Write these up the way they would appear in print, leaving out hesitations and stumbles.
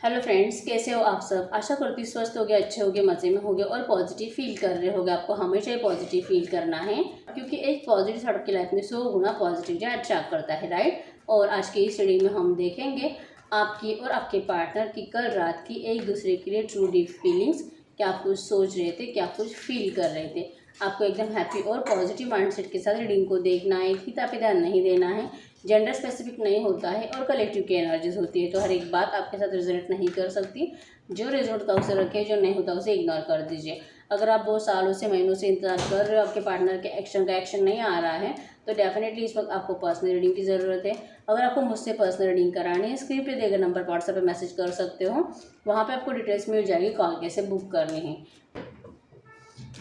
Hello friends, कैसे हो आप सब। आशा करती हूँ स्वस्थ हो गए, अच्छे हो गए, मज़े में हो गए और पॉजिटिव फील कर रहे होगे। आपको हमेशा ही पॉजिटिव फील करना है क्योंकि एक पॉजिटिव थॉट आपकी लाइफ में 100 गुना पॉजिटिविटी अट्रैक्ट करता है, राइट। और आज की इस वीडियो में हम देखेंगे आपकी और आपके पार्टनर की कल रात की एक दूसरे के लिए ट्रू डीप फीलिंग्स। क्या कुछ सोच रहे थे, क्या कुछ फील कर रहे थे। आपको एकदम हैप्पी और पॉजिटिव माइंडसेट के साथ रीडिंग को देखना है, फीता पे ध्यान नहीं देना है। जेंडर स्पेसिफिक नहीं होता है और कलेक्टिव की एनर्जीज होती है, तो हर एक बात आपके साथ रिजोनेट नहीं कर सकती। जो रिजोनेट होता है उसे रखें, जो नहीं होता उसे इग्नोर कर दीजिए। अगर आप बहुत सालों से, महीनों से इंतजार कर रहे हो, आपके पार्टनर के एक्शन का एक्शन नहीं आ रहा है, तो डेफिनेटली इस वक्त आपको पर्सनल रीडिंग की ज़रूरत है। अगर आपको मुझसे पर्सनल रीडिंग करानी है, स्क्रीन पे दिए गए नंबर पर व्हाट्सएप पे मैसेज कर सकते हो। वहाँ पे आपको डिटेल्स मिल जाएगी, कॉल कैसे बुक करनी है।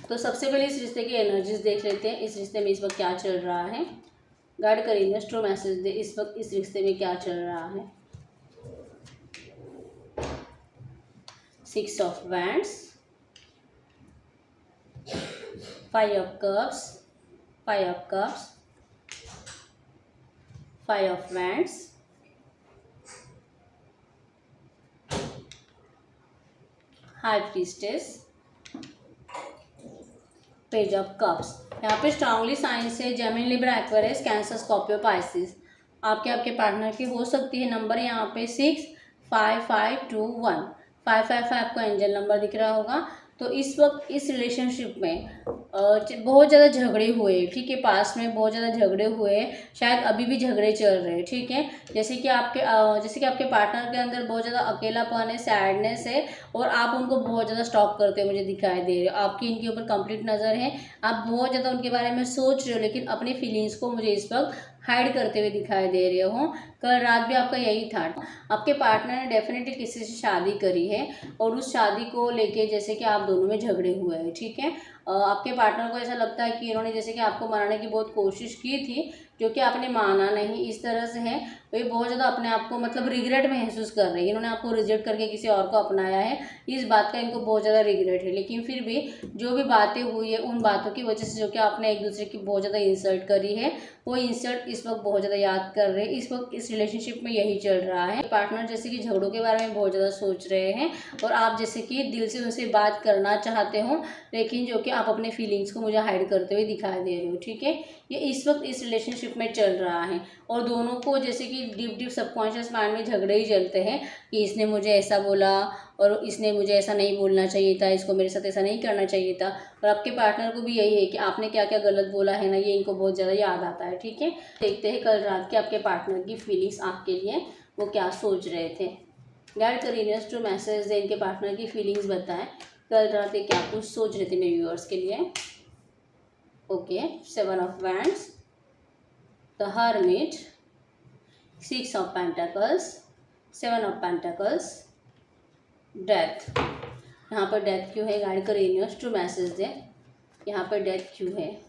तो सबसे पहले इस रिश्ते की एनर्जीज देख लेते हैं। इस रिश्ते में इस वक्त क्या चल रहा है, गाइड करेंगे, स्ट्रो मैसेज दे इस वक्त इस रिश्ते में क्या चल रहा है। 6 of wands, 5 of cups, 5 of cups, 5 of wands, high priestess, page of cups. यहाँ पे स्ट्रांगली साइंस है Gemini, Libra, Aquarius, cancer, Scorpio, Pisces. आपके पार्टनर की हो सकती है नंबर यहाँ पे 65521। 555 आपको एंजल नंबर दिख रहा होगा। तो इस वक्त इस रिलेशनशिप में बहुत ज़्यादा झगड़े हुए, ठीक है। पास में बहुत ज़्यादा झगड़े हुए, शायद अभी भी झगड़े चल रहे हैं, ठीक है। जैसे कि आपके पार्टनर के अंदर बहुत ज़्यादा अकेलापन है, सैडनेस है और आप उनको बहुत ज़्यादा स्टॉक करते हुए मुझे दिखाई दे रहे हो। आपकी इनके ऊपर कंप्लीट नज़र है, आप बहुत ज़्यादा उनके बारे में सोच रहे हो, लेकिन अपनी फीलिंग्स को मुझे इस वक्त हाइड करते हुए दिखाई दे रहे हो। कल रात भी आपका यही था। आपके पार्टनर ने डेफिनेटली किसी से शादी करी है और उस शादी को लेके जैसे कि आप दोनों में झगड़े हुए हैं, ठीक है। आपके पार्टनर को ऐसा लगता है कि इन्होंने जैसे कि आपको मनाने की बहुत कोशिश की थी, जो कि आपने माना नहीं, इस तरह से है। वे बहुत ज़्यादा अपने आप को मतलब रिग्रेट महसूस कर रहे हैं। इन्होंने आपको रिजेक्ट करके किसी और को अपनाया है, इस बात का इनको बहुत ज़्यादा रिग्रेट है। लेकिन फिर भी जो भी बातें हुई है, उन बातों की वजह से जो कि आपने एक दूसरे की बहुत ज़्यादा इंसल्ट करी है, वो इंसल्ट इस वक्त बहुत ज़्यादा याद कर रहे हैं। इस वक्त इस रिलेशनशिप में यही चल रहा है। पार्टनर जैसे कि झगड़ों के बारे में बहुत ज़्यादा सोच रहे हैं और आप जैसे कि दिल से उनसे बात करना चाहते हो, लेकिन जो कि आप अपने फीलिंग्स को मुझे हाइड करते हुए दिखाई दे रहे हो, ठीक है। ये इस वक्त इस रिलेशनशिप में चल रहा है और दोनों को जैसे कि डीप डीप सबकॉन्शियस माइंड में झगड़े ही चलते हैं कि इसने मुझे ऐसा बोला और इसने मुझे ऐसा नहीं बोलना चाहिए था, इसको मेरे साथ ऐसा नहीं करना चाहिए था। और आपके पार्टनर को भी यही है कि आपने क्या क्या गलत बोला है ना, ये इनको बहुत ज़्यादा याद आता है, ठीक है। देखते हैं कल रात के आपके पार्टनर की फीलिंग्स आपके लिए वो क्या सोच रहे थे। गाइड करिए, टू मैसेज दे, इनके पार्टनर की फीलिंग्स बताएं कल रात ये क्या कुछ सोच रहे थे मेरे व्यूअर्स के लिए। Okay, 7 of wands, the hermit, 6 of pentacles, 7 of pentacles, death. यहाँ पर डेथ क्यों है, गाइड कर यूनिवर्स टू मैसेज दे, यहाँ पर डेथ क्यों है।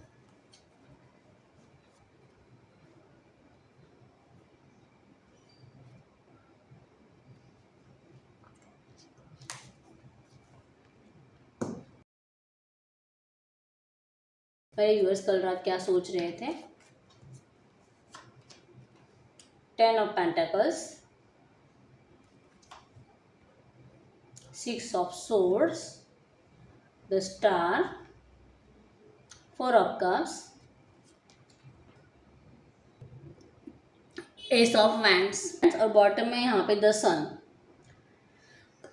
मेरे व्यूअर्स कल रात क्या सोच रहे थे। 10 of pentacles, 6 of swords, the star, 4 of cups, S of wands और बॉटम में यहाँ पे द सन।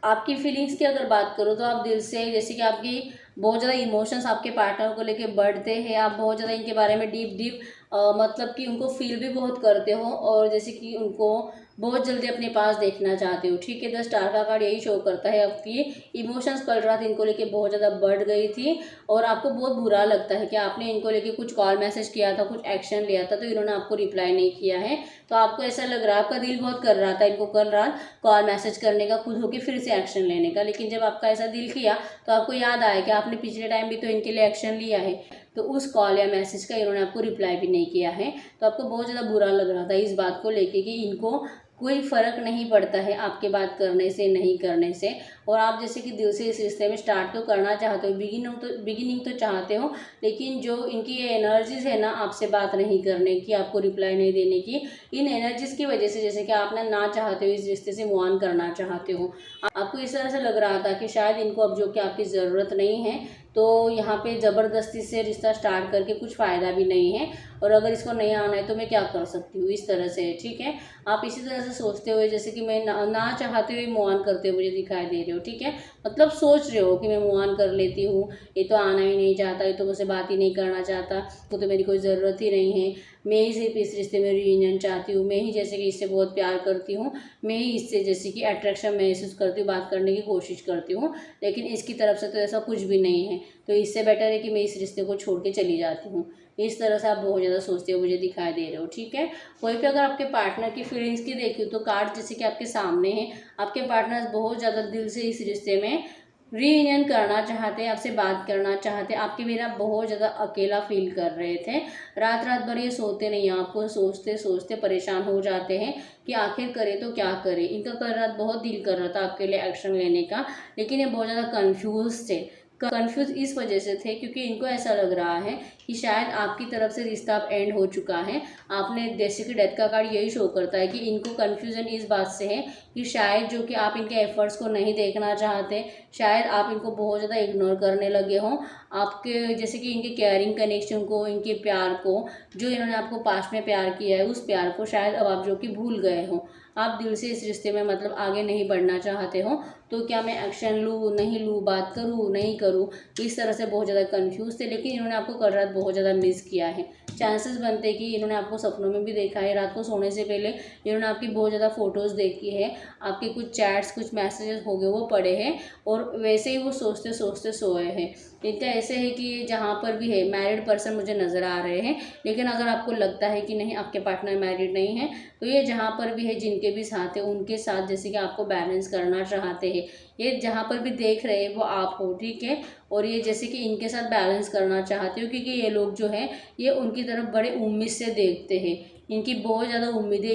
आपकी फीलिंग्स की अगर बात करो तो आप दिल से जैसे कि आपकी बहुत ज़्यादा इमोशंस आपके पार्टनर को लेके बढ़ते हैं। आप बहुत ज़्यादा इनके बारे में डीप डीप मतलब कि उनको फील भी बहुत करते हो और जैसे कि उनको बहुत जल्दी अपने पास देखना चाहते हो, ठीक है। द स्टार का कार्ड यही शो करता है आपकी इमोशंस कल रात इनको लेके बहुत ज़्यादा बढ़ गई थी और आपको बहुत बुरा लगता है कि आपने इनको लेके कुछ कॉल मैसेज किया था, कुछ एक्शन लिया था, तो इन्होंने आपको रिप्लाई नहीं किया है। तो आपको ऐसा लग रहा है, आपका दिल बहुत कर रहा था इनको कल रात कॉल मैसेज करने का, खुद होकर फिर से एक्शन लेने का। लेकिन जब आपका ऐसा दिल किया तो आपको याद आया कि आपने पिछले टाइम भी तो इनके लिए एक्शन लिया है, तो उस कॉल या मैसेज का इन्होंने आपको रिप्लाई भी नहीं किया है। तो आपको बहुत ज़्यादा बुरा लग रहा था इस बात को लेके कि इनको कोई फ़र्क नहीं पड़ता है आपके बात करने से नहीं करने से। और आप जैसे कि दिल से इस रिश्ते में स्टार्ट तो करना चाहते हो, बिगिनिंग तो चाहते हो, लेकिन जो इनकी ये एनर्जीज़ है ना आपसे बात नहीं करने की, आपको रिप्लाई नहीं देने की, इन एनर्जीज़ की वजह से जैसे कि आप ना चाहते हो इस रिश्ते से मूव ऑन करना चाहते हो। आपको इस तरह से लग रहा था कि शायद इनको अब जो कि आपकी ज़रूरत नहीं है, तो यहाँ पे ज़बरदस्ती से रिश्ता स्टार्ट करके कुछ फ़ायदा भी नहीं है, और अगर इसको नहीं आना है तो मैं क्या कर सकती हूँ, इस तरह से। ठीक है, आप इसी तरह से सोचते हुए जैसे कि मैं ना चाहते हुए मूव ऑन करते हुए मुझे दिखाई दे रहे हो। ठीक है, मतलब सोच रहे हो कि मैं मूव ऑन कर लेती हूँ, ये तो आना ही नहीं चाहता, ये तो मुझसे बात ही नहीं करना चाहता, तो मेरी कोई ज़रूरत ही नहीं है, मैं ही सिर्फ इस रिश्ते में रीयूनियन चाहती हूँ, मैं ही जैसे कि इससे बहुत प्यार करती हूँ, मैं ही इससे जैसे कि अट्रैक्शन महसूस करती हूँ, बात करने की कोशिश करती हूँ, लेकिन इसकी तरफ से तो ऐसा कुछ भी नहीं है, तो इससे बेटर है कि मैं इस रिश्ते को छोड़ के चली जाती हूँ। इस तरह से आप बहुत ज़्यादा सोचते हो मुझे दिखाई दे रहे हो। ठीक है, वहीं पे अगर आपके पार्टनर की फीलिंग्स की देखूँ तो कार्ड जैसे कि आपके सामने है, आपके पार्टनर बहुत ज़्यादा दिल से इस रिश्ते में रीयूनियन करना चाहते हैं, आपसे बात करना चाहते हैं, आपके बिना बहुत ज़्यादा अकेला फील कर रहे थे। रात रात भर ये सोते नहीं हैं, आपको सोचते सोचते परेशान हो जाते हैं कि आखिर करें तो क्या करें। इनका कल रात बहुत दिल कर रहा था आपके लिए एक्शन लेने का, लेकिन ये बहुत ज़्यादा कन्फ्यूज़ थे। कन्फ्यूज़ इस वजह से थे क्योंकि इनको ऐसा लग रहा है कि शायद आपकी तरफ से रिश्ता अब एंड हो चुका है। आपने जैसे कि डेथ का कार्ड यही शो करता है कि इनको कन्फ्यूज़न इस बात से है कि शायद जो कि आप इनके एफर्ट्स को नहीं देखना चाहते, शायद आप इनको बहुत ज़्यादा इग्नोर करने लगे हों, आपके जैसे कि इनके केयरिंग कनेक्शन को, इनके प्यार को, जो इन्होंने आपको पास्ट में प्यार किया है उस प्यार को शायद अब आप जो कि भूल गए हो। आप दिल से इस रिश्ते में मतलब आगे नहीं बढ़ना चाहते हो, तो क्या मैं एक्शन लूँ नहीं लूँ, बात करूँ नहीं करूँ, इस तरह से बहुत ज़्यादा कंफ्यूज थे। लेकिन इन्होंने आपको कल रात बहुत ज़्यादा मिस किया है। चांसेस बनते कि इन्होंने आपको सपनों में भी देखा है, रात को सोने से पहले इन्होंने आपकी बहुत ज़्यादा फ़ोटोज़ देखी है, आपके कुछ चैट्स कुछ मैसेजेस हो गए वो पढ़े हैं, और वैसे ही वो सोचते सोचते सोए हैं। इनका ऐसे है कि जहाँ पर भी है मैरिड पर्सन मुझे नज़र आ रहे हैं, लेकिन अगर आपको लगता है कि नहीं आपके पार्टनर मैरिड नहीं है, तो ये जहाँ पर भी है जिनके भी साथ है उनके साथ जैसे कि आपको बैलेंस करना चाहते हैं। ये जहाँ पर भी देख रहे हैं वो आप हो। ठीक है, और ये जैसे कि इनके साथ बैलेंस करना चाहते हो क्योंकि ये लोग जो है ये उनकी तरफ बड़े उम्मीद से देखते हैं। इनकी बहुत ज़्यादा उम्मीदें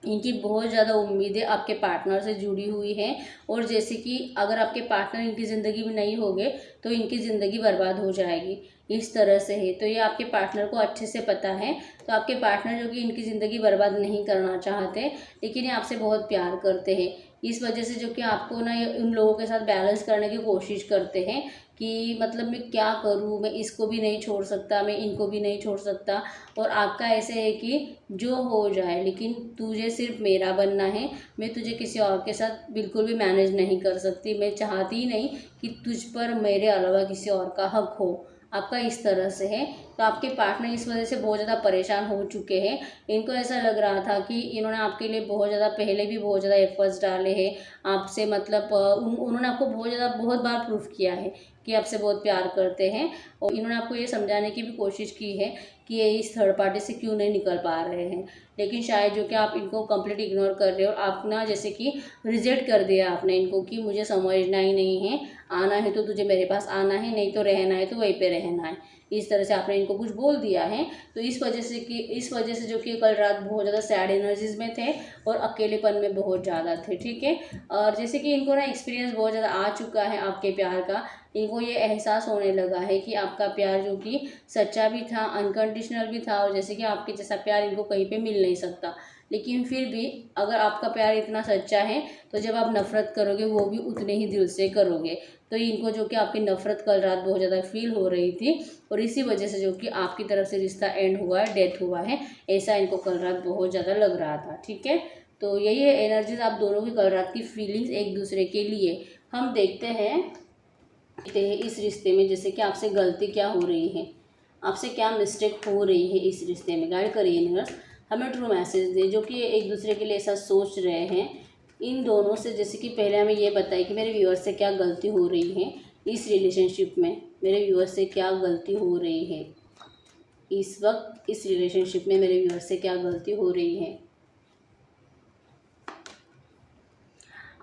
इनकी बहुत ज़्यादा उम्मीदें आपके पार्टनर से जुड़ी हुई हैं, और जैसे कि अगर आपके पार्टनर इनकी ज़िंदगी में नहीं होंगे तो इनकी ज़िंदगी बर्बाद हो जाएगी, इस तरह से है। तो ये आपके पार्टनर को अच्छे से पता है, तो आपके पार्टनर जो कि इनकी ज़िंदगी बर्बाद नहीं करना चाहते, लेकिन ये आपसे बहुत प्यार करते हैं। इस वजह से जो कि आपको ना ये उन लोगों के साथ बैलेंस करने की कोशिश करते हैं कि मतलब मैं क्या करूँ, मैं इसको भी नहीं छोड़ सकता, मैं इनको भी नहीं छोड़ सकता, और आपका ऐसे है कि जो हो जाए लेकिन तुझे सिर्फ मेरा बनना है, मैं तुझे किसी और के साथ बिल्कुल भी मैनेज नहीं कर सकती, मैं चाहती ही नहीं कि तुझ पर मेरे अलावा किसी और का हक हो। आपका इस तरह से है, तो आपके पार्टनर इस वजह से बहुत ज़्यादा परेशान हो चुके हैं। इनको ऐसा लग रहा था कि इन्होंने आपके लिए बहुत ज़्यादा पहले भी बहुत ज़्यादा एफर्ट्स डाले हैं आपसे, मतलब उन्होंने आपको बहुत बार प्रूफ किया है कि आपसे बहुत प्यार करते हैं, और इन्होंने आपको ये समझाने की भी कोशिश की है कि ये इस थर्ड पार्टी से क्यों नहीं निकल पा रहे हैं, लेकिन शायद जो कि आप इनको कंप्लीट इग्नोर कर रहे हो, आप ना जैसे कि रिजेक्ट कर दिया आपने इनको कि मुझे समझना ही नहीं है, आना है तो तुझे मेरे पास आना है, नहीं तो रहना है तो वहीं पे रहना है, इस तरह से आपने इनको कुछ बोल दिया है। तो इस वजह से जो कि कल रात बहुत ज़्यादा सैड एनर्जीज में थे और अकेलेपन में बहुत ज़्यादा थे। ठीक है, और जैसे कि इनको ना एक्सपीरियंस बहुत ज़्यादा आ चुका है आपके प्यार का, इनको ये एहसास होने लगा है कि आपका प्यार जो कि सच्चा भी था, अनकंडीशनल भी था, और जैसे कि आपके जैसा प्यार इनको कहीं पे मिल नहीं सकता। लेकिन फिर भी अगर आपका प्यार इतना सच्चा है तो जब आप नफ़रत करोगे वो भी उतने ही दिल से करोगे। तो इनको जो कि आपकी नफ़रत कल रात बहुत ज़्यादा फील हो रही थी, और इसी वजह से जो कि आपकी तरफ से रिश्ता एंड हुआ है, डेथ हुआ है, ऐसा इनको कल रात बहुत ज़्यादा लग रहा था। ठीक है, तो यही है एनर्जीज आप दोनों की कल रात की फीलिंग्स एक दूसरे के लिए। हम देखते हैं इस रिश्ते में जैसे कि आपसे गलती क्या हो रही है, आपसे क्या मिस्टेक हो रही है इस रिश्ते में। गाइड करिए यूनिवर्स, हमें ट्रू मैसेज दे जो कि एक दूसरे के लिए ऐसा सोच रहे हैं इन दोनों से। जैसे कि पहले हमें ये बताइए कि मेरे व्यूअर्स से क्या गलती हो रही है इस रिलेशनशिप में, मेरे व्यूअर्स से क्या गलती हो रही है इस वक्त, इस रिलेशनशिप में मेरे व्यूअर्स से क्या गलती हो रही है।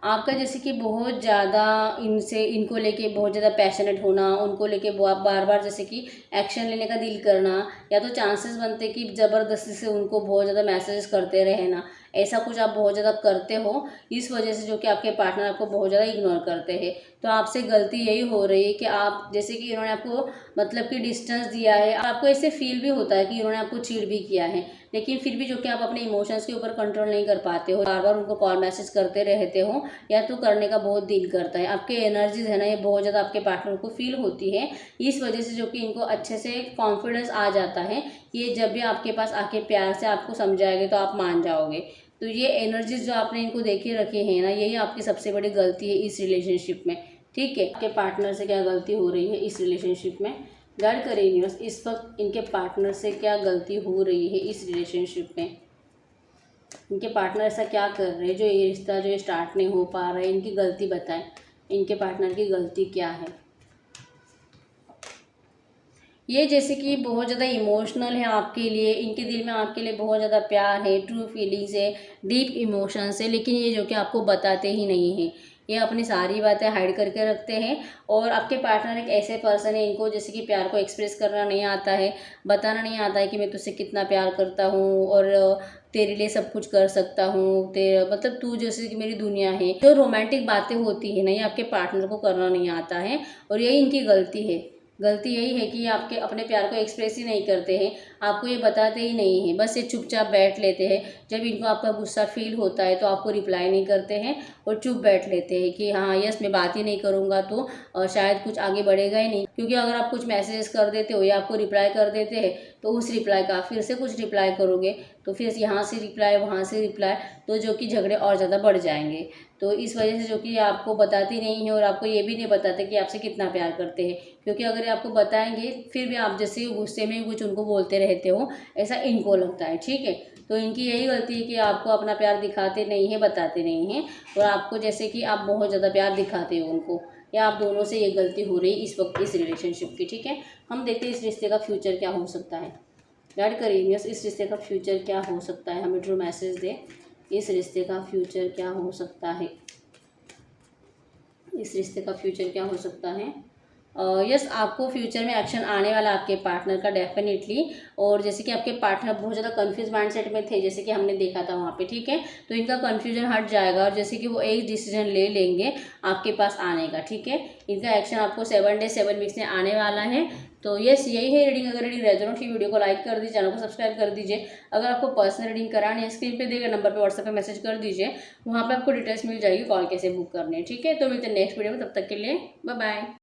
आपका जैसे कि बहुत ज़्यादा इनको लेके बहुत ज़्यादा पैशनेट होना, उनको लेके बार बार जैसे कि एक्शन लेने का दिल करना, या तो चांसेस बनते कि ज़बरदस्ती से उनको बहुत ज़्यादा मैसेजेस करते रहना, ऐसा कुछ आप बहुत ज़्यादा करते हो, इस वजह से जो कि आपके पार्टनर आपको बहुत ज़्यादा इग्नोर करते हैं। तो आपसे गलती यही हो रही है कि आप जैसे कि इन्होंने आपको मतलब कि डिस्टेंस दिया है, आपको ऐसे फील भी होता है कि इन्होंने आपको चीट भी किया है, लेकिन फिर भी जो कि आप अपने इमोशंस के ऊपर कंट्रोल नहीं कर पाते हो, बार बार उनको कॉल मैसेज करते रहते हो, या तो करने का बहुत दिल करता है। आपके एनर्जीज है ना, ये बहुत ज़्यादा आपके पार्टनर को फील होती है, इस वजह से जो कि इनको अच्छे से कॉन्फिडेंस आ जाता है। ये जब भी आपके पास आके प्यार से आपको समझाएंगे तो आप मान जाओगे। तो ये एनर्जीज जो आपने इनको देके रखे हैं ना, यही आपकी सबसे बड़ी गलती है इस रिलेशनशिप में। ठीक है, आपके पार्टनर से क्या गलती हो रही है इस रिलेशनशिप में, गाइड करिए यूनिवर्स, इस वक्त इनके पार्टनर से क्या गलती हो रही है इस रिलेशनशिप में। इनके पार्टनर ऐसा क्या कर रहे हैं जो ये रिश्ता जो स्टार्ट नहीं हो पा रहा है, इनकी गलती बताएं, इनके पार्टनर की गलती क्या है। ये जैसे कि बहुत ज़्यादा इमोशनल है आपके लिए, इनके दिल में आपके लिए बहुत ज़्यादा प्यार है, ट्रू फीलिंग्स है, डीप इमोशंस है, लेकिन ये जो कि आपको बताते ही नहीं हैं। ये अपनी सारी बातें हाइड करके रखते हैं। और आपके पार्टनर एक ऐसे पर्सन है, इनको जैसे कि प्यार को एक्सप्रेस करना नहीं आता है, बताना नहीं आता है कि मैं तुझसे कितना प्यार करता हूँ और तेरे लिए सब कुछ कर सकता हूँ, तेरा मतलब तू जैसे कि मेरी दुनिया है। जो रोमांटिक बातें होती है ना, ये आपके पार्टनर को करना नहीं आता है, और यही इनकी गलती है। गलती यही है कि ये आपके अपने प्यार को एक्सप्रेस ही नहीं करते हैं, आपको ये बताते ही नहीं हैं, बस ये चुपचाप बैठ लेते हैं। जब इनको आपका गुस्सा फील होता है तो आपको रिप्लाई नहीं करते हैं और चुप बैठ लेते हैं कि हाँ यस मैं बात ही नहीं करूँगा तो शायद कुछ आगे बढ़ेगा ही नहीं। क्योंकि अगर आप कुछ मैसेजेस कर देते हो या आपको रिप्लाई कर देते हैं तो उस रिप्लाई का फिर से कुछ रिप्लाई करोगे, तो फिर यहाँ से रिप्लाई वहाँ से रिप्लाई, तो जो कि झगड़े और ज़्यादा बढ़ जाएंगे। तो इस वजह से जो कि आपको बताती नहीं है और आपको ये भी नहीं बताते कि आपसे कितना प्यार करते हैं। क्योंकि अगर ये आपको बताएंगे फिर भी आप जैसे गुस्से में कुछ उनको बोलते रहते हो, ऐसा इनको लगता है। ठीक है, तो इनकी यही गलती है कि आपको अपना प्यार दिखाते नहीं है, बताते नहीं हैं, और आपको जैसे कि आप बहुत ज़्यादा प्यार दिखाते हो उनको, या आप दोनों से ये गलती हो रही है इस वक्त इस रिलेशनशिप की। ठीक है, हम देखते हैं इस रिश्ते का फ्यूचर क्या हो सकता है। गाइड करिए इस रिश्ते का फ्यूचर क्या हो सकता है, हमें ट्रू मैसेज दे, इस रिश्ते का फ्यूचर क्या हो सकता है, इस रिश्ते का फ्यूचर क्या हो सकता है। यस, आपको फ्यूचर में एक्शन आने वाला आपके पार्टनर का डेफिनेटली। और जैसे कि आपके पार्टनर बहुत ज़्यादा कंफ्यूज माइंडसेट में थे, जैसे कि हमने देखा था वहाँ पे। ठीक है, तो इनका कंफ्यूजन हट जाएगा और जैसे कि वो एक डिसीजन ले लेंगे आपके पास आने का। ठीक है, इनका एक्शन आपको 7 डेज 7 वीक्स में आने वाला है। तो यस, यही है रीडिंग। अगर रीडिंग रेजोनेट की वीडियो को लाइक कर दीजिए, चैनल को सब्सक्राइब कर दीजिए। अगर आपको पर्सनल रीडिंग करानी है, स्क्रीन पे दिए गए नंबर पे व्हाट्सएप पे मैसेज कर दीजिए, वहाँ पे आपको डिटेल्स मिल जाएगी कॉल कैसे बुक करनी है। ठीक है, तो मिलते हैं नेक्स्ट वीडियो में, तब तक के लिए बाय बाय।